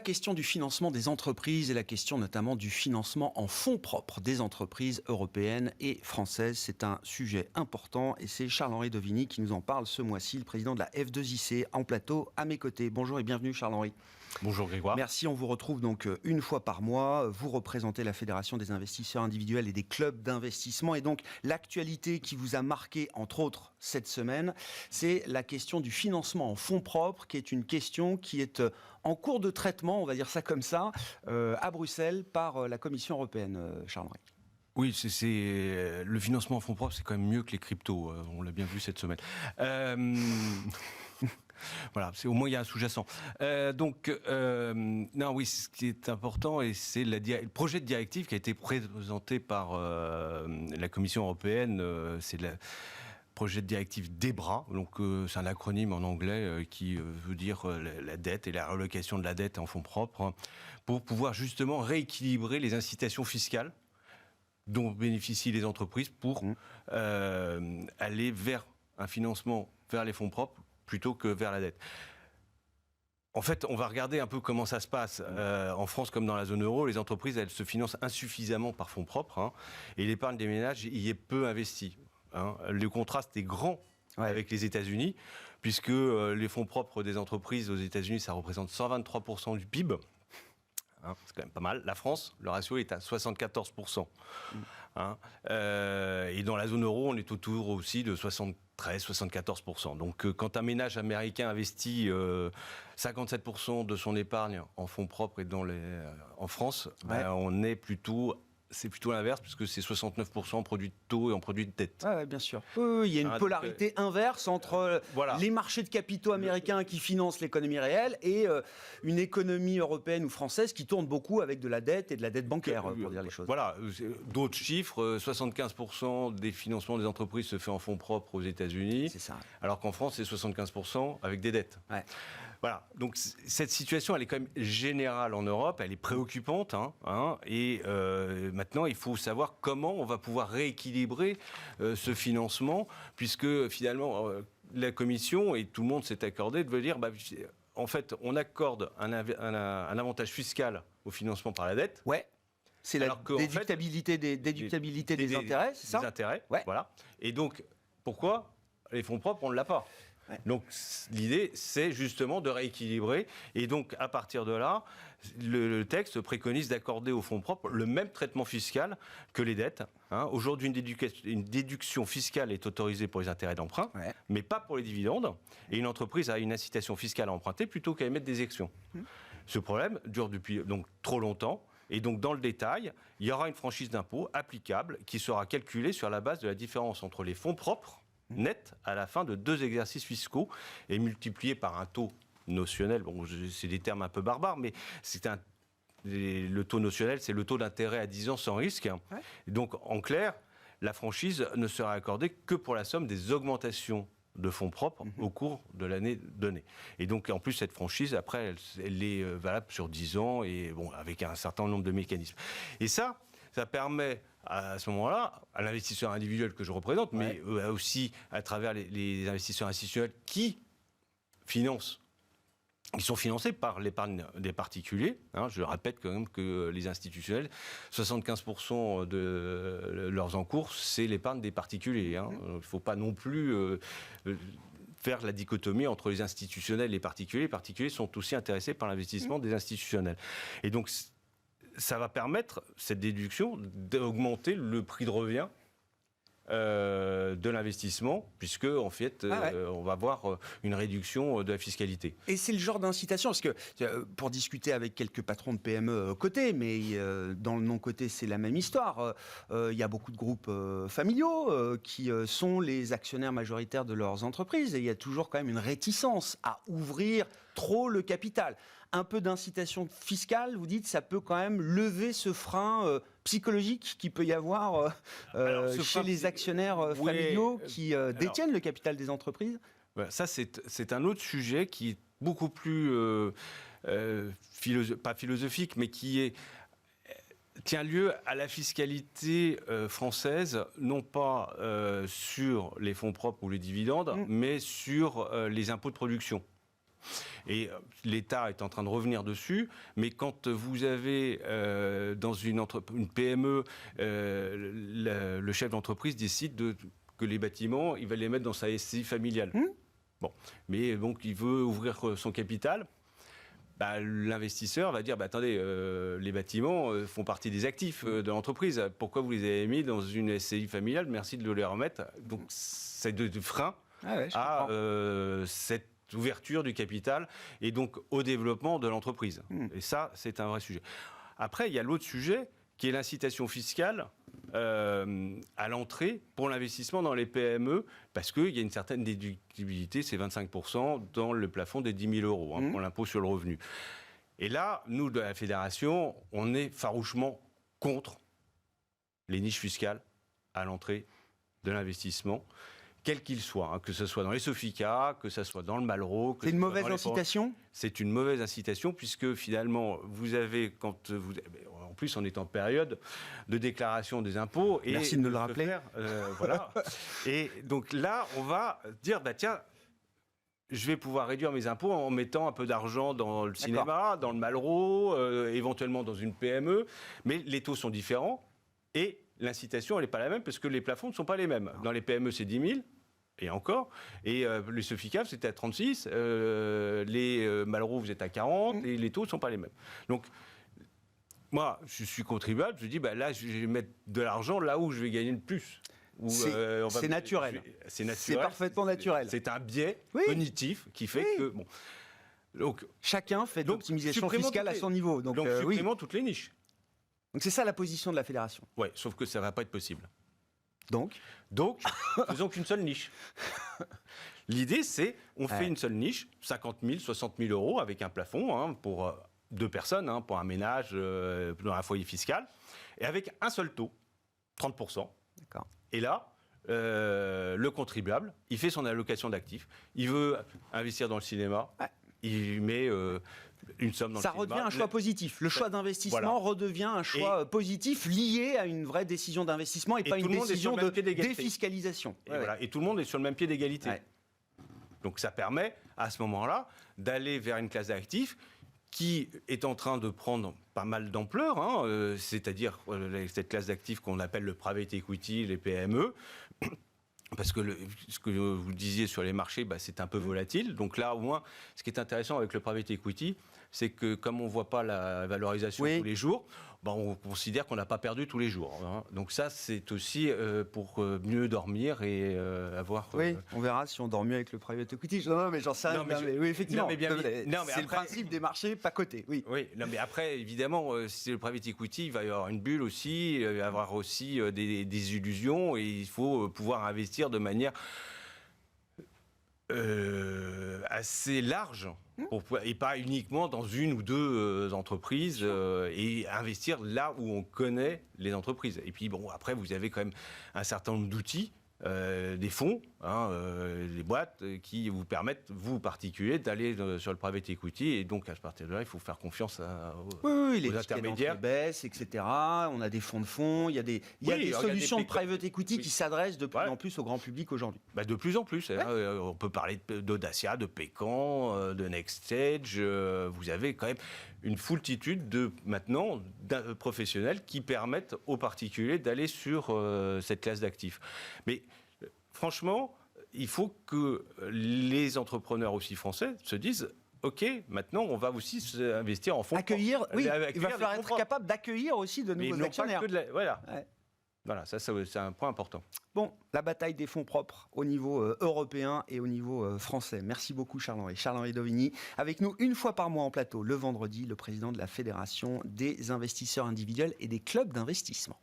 question du financement des entreprises et la question notamment du financement en fonds propres des entreprises européennes et françaises. C'est un sujet important et c'est Charles-Henri Devigny qui nous en parle ce mois-ci, le président de la F2IC en plateau à mes côtés. Bonjour et bienvenue Charles-Henri. Bonjour Grégoire. Merci, on vous retrouve donc une fois par mois. Vous représentez la Fédération des investisseurs individuels et des clubs d'investissement. Et donc, l'actualité qui vous a marqué, entre autres, cette semaine, c'est la question du financement en fonds propres, qui est une question qui est en cours de traitement, on va dire ça comme ça, à Bruxelles, par la Commission européenne, Charles-Henri. Oui, c'est le financement en fonds propres, c'est quand même mieux que les cryptos. On l'a bien vu cette semaine. Voilà, au moins il y a un sous-jacent. Non, oui, ce qui est important, et c'est le projet de directive qui a été présenté par la Commission européenne. C'est le projet de directive DEBRA, donc c'est un acronyme en anglais qui veut dire la dette et la relocation de la dette en fonds propres, hein, pour pouvoir justement rééquilibrer les incitations fiscales dont bénéficient les entreprises pour aller vers un financement vers les fonds propres plutôt que vers la dette. En fait, on va regarder un peu comment ça se passe. En France, comme dans la zone euro, les entreprises, elles se financent insuffisamment par fonds propres, hein, et l'épargne des ménages y est peu investie. Hein. Le contraste est grand avec les États-Unis, puisque les fonds propres des entreprises aux États-Unis, ça représente 123% du PIB. Hein, c'est quand même pas mal. La France, le ratio est à 74%. Hein, et dans la zone euro, on est autour aussi de 73-74%. Donc, quand un ménage américain investit 57% de son épargne en fonds propres et en France, c'est plutôt l'inverse, puisque c'est 69% en produits de taux et en produits de dette. Ah, bien sûr. Il y a une polarité inverse entre les marchés de capitaux américains qui financent l'économie réelle et une économie européenne ou française qui tourne beaucoup avec de la dette et de la dette bancaire, pour dire les choses. Voilà, d'autres chiffres, 75% des financements des entreprises se fait en fonds propres aux États-Unis, c'est ça. Alors qu'en France, c'est 75% avec des dettes. Ouais. Voilà, donc cette situation, elle est quand même générale en Europe, elle est préoccupante, et maintenant, il faut savoir comment on va pouvoir rééquilibrer ce financement, puisque finalement, la Commission, et tout le monde s'est accordé, de dire, en fait, on accorde un avantage fiscal au financement par la dette. Ouais. C'est la déductibilité des intérêts, c'est ça ? Des intérêts, voilà. Et donc, pourquoi les fonds propres, on ne l'a pas ? Ouais. Donc l'idée, c'est justement de rééquilibrer. Et donc, à partir de là, le texte préconise d'accorder aux fonds propres le même traitement fiscal que les dettes. Aujourd'hui, une déduction fiscale est autorisée pour les intérêts d'emprunt, mais pas pour les dividendes. Et une entreprise a une incitation fiscale à emprunter plutôt qu'à émettre des actions. Ce problème dure depuis donc trop longtemps. Et donc, dans le détail, il y aura une franchise d'impôt applicable qui sera calculée sur la base de la différence entre les fonds propres net à la fin de 2 exercices fiscaux et multiplié par un taux notionnel. Bon, c'est des termes un peu barbares, mais le taux notionnel, c'est le taux d'intérêt à 10 ans sans risque. Ouais. Donc, en clair, la franchise ne sera accordée que pour la somme des augmentations de fonds propres au cours de l'année donnée. Et donc, en plus, cette franchise, après, elle est valable sur 10 ans et avec un certain nombre de mécanismes. Et ça permet à ce moment-là, à l'investisseur individuel que je représente, mais aussi à travers les investisseurs institutionnels qui sont financés par l'épargne des particuliers. Je répète quand même que les institutionnels, 75% de leurs encours, c'est l'épargne des particuliers. Il ne faut pas non plus faire la dichotomie entre les institutionnels et les particuliers. Les particuliers sont aussi intéressés par l'investissement des institutionnels. Et donc, ça va permettre, cette déduction, d'augmenter le prix de revient de l'investissement, puisque en fait, on va avoir une réduction de la fiscalité. Et c'est le genre d'incitation, parce que pour discuter avec quelques patrons de PME cotés, mais dans le non-coté, c'est la même histoire. Il y a beaucoup de groupes familiaux qui sont les actionnaires majoritaires de leurs entreprises, et il y a toujours quand même une réticence à ouvrir trop le capital. Un peu d'incitation fiscale, vous dites, ça peut quand même lever ce frein psychologique qu'il peut y avoir chez les actionnaires familiaux qui détiennent le capital des entreprises. Ça, c'est un autre sujet qui est beaucoup plus, pas philosophique, mais qui tient lieu à la fiscalité française, non pas sur les fonds propres ou les dividendes, mais sur les impôts de production. Et l'État est en train de revenir dessus, mais quand vous avez dans une PME, le chef d'entreprise décide que les bâtiments, il va les mettre dans sa SCI familiale. Bon, mais donc il veut ouvrir son capital. L'investisseur va dire attendez, les bâtiments font partie des actifs de l'entreprise. Pourquoi vous les avez mis dans une SCI familiale? Merci de les remettre. Donc c'est de frein à cette ouverture du capital et donc au développement de l'entreprise. Et ça, c'est un vrai sujet. Après, il y a l'autre sujet qui est l'incitation fiscale à l'entrée pour l'investissement dans les PME, parce qu'il y a une certaine déductibilité, c'est 25% dans le plafond des 10 000 euros pour l'impôt sur le revenu. Et là, nous, de la Fédération, on est farouchement contre les niches fiscales à l'entrée de l'investissement, quel qu'il soit, que ce soit dans les Sofica, que ce soit dans le Malraux. C'est une mauvaise incitation ? C'est une mauvaise incitation, puisque finalement, vous avez, en plus, on est en période de déclaration des impôts. Et merci de nous le rappeler. Voilà. Et donc là, on va dire, tiens, je vais pouvoir réduire mes impôts en mettant un peu d'argent dans le cinéma, dans le Malraux, éventuellement dans une PME. Mais les taux sont différents et l'incitation, elle n'est pas la même parce que les plafonds ne sont pas les mêmes. Dans les PME, c'est 10 000. Et encore. Et les Soficaf, c'était à 36. Les Malraux, vous êtes à 40. Et les taux ne sont pas les mêmes. Donc, moi, je suis contribuable. Je dis, là, je vais mettre de l'argent là où je vais gagner le plus. C'est naturel. C'est parfaitement naturel. C'est un biais cognitif qui fait que... Bon. Donc, chacun fait de l'optimisation fiscale à son niveau. Donc supprimons toutes les niches. Donc c'est ça la position de la Fédération. Oui, sauf que ça ne va pas être possible. Donc, faisons qu'une seule niche. L'idée, c'est, on fait une seule niche, 50 000, 60 000 euros, avec un plafond pour 2 personnes, pour un ménage dans un foyer fiscal, et avec un seul taux, 30%. D'accord. Et là, le contribuable, il fait son allocation d'actifs. Il veut investir dans le cinéma, il met... une somme dans ça le cinéma. redevient un choix positif. Le choix d'investissement redevient un choix positif lié à une vraie décision d'investissement et pas une décision de défiscalisation. Et tout le monde est sur le même pied d'égalité. Donc ça permet, à ce moment-là, d'aller vers une classe d'actifs qui est en train de prendre pas mal d'ampleur, c'est-à-dire cette classe d'actifs qu'on appelle le private equity, les PME. Parce que ce que vous disiez sur les marchés, c'est un peu volatile. Donc là, au moins, ce qui est intéressant avec le private equity, c'est que comme on ne voit pas la valorisation tous les jours, on considère qu'on n'a pas perdu tous les jours. Donc ça, c'est aussi pour mieux dormir et avoir... on verra si on dort mieux avec le private equity. Non, mais j'en sais rien. Oui, effectivement. C'est le principe des marchés pas cotés. Oui, mais après, évidemment, si c'est le private equity, il va y avoir une bulle aussi, il va y avoir aussi des illusions et il faut pouvoir investir de manière assez large et pas uniquement dans une ou deux entreprises et investir là où on connaît les entreprises. Et puis après vous avez quand même un certain nombre d'outils, des fonds, des boîtes qui vous permettent, vous particuliers, d'aller sur le private equity et donc à partir de là il faut faire confiance aux intermédiaires. Baissent, etc. On a des fonds de fonds, il y a des solutions de private equity qui s'adressent de plus en plus au grand public aujourd'hui. De plus en plus. On peut parler d'Audacia, de Pécan, de NextStage. Vous avez quand même une foultitude de professionnels qui permettent aux particuliers d'aller sur cette classe d'actifs. Mais franchement, il faut que les entrepreneurs aussi français se disent OK, maintenant on va aussi investir en fonds. Il va falloir être capable d'accueillir aussi de nouveaux actionnaires. Voilà, ça c'est un point important. Bon, la bataille des fonds propres au niveau européen et au niveau français. Merci beaucoup Charles-Henri. Charles-Henri Dauvigny, avec nous une fois par mois en plateau, le vendredi, le président de la Fédération des investisseurs individuels et des clubs d'investissement.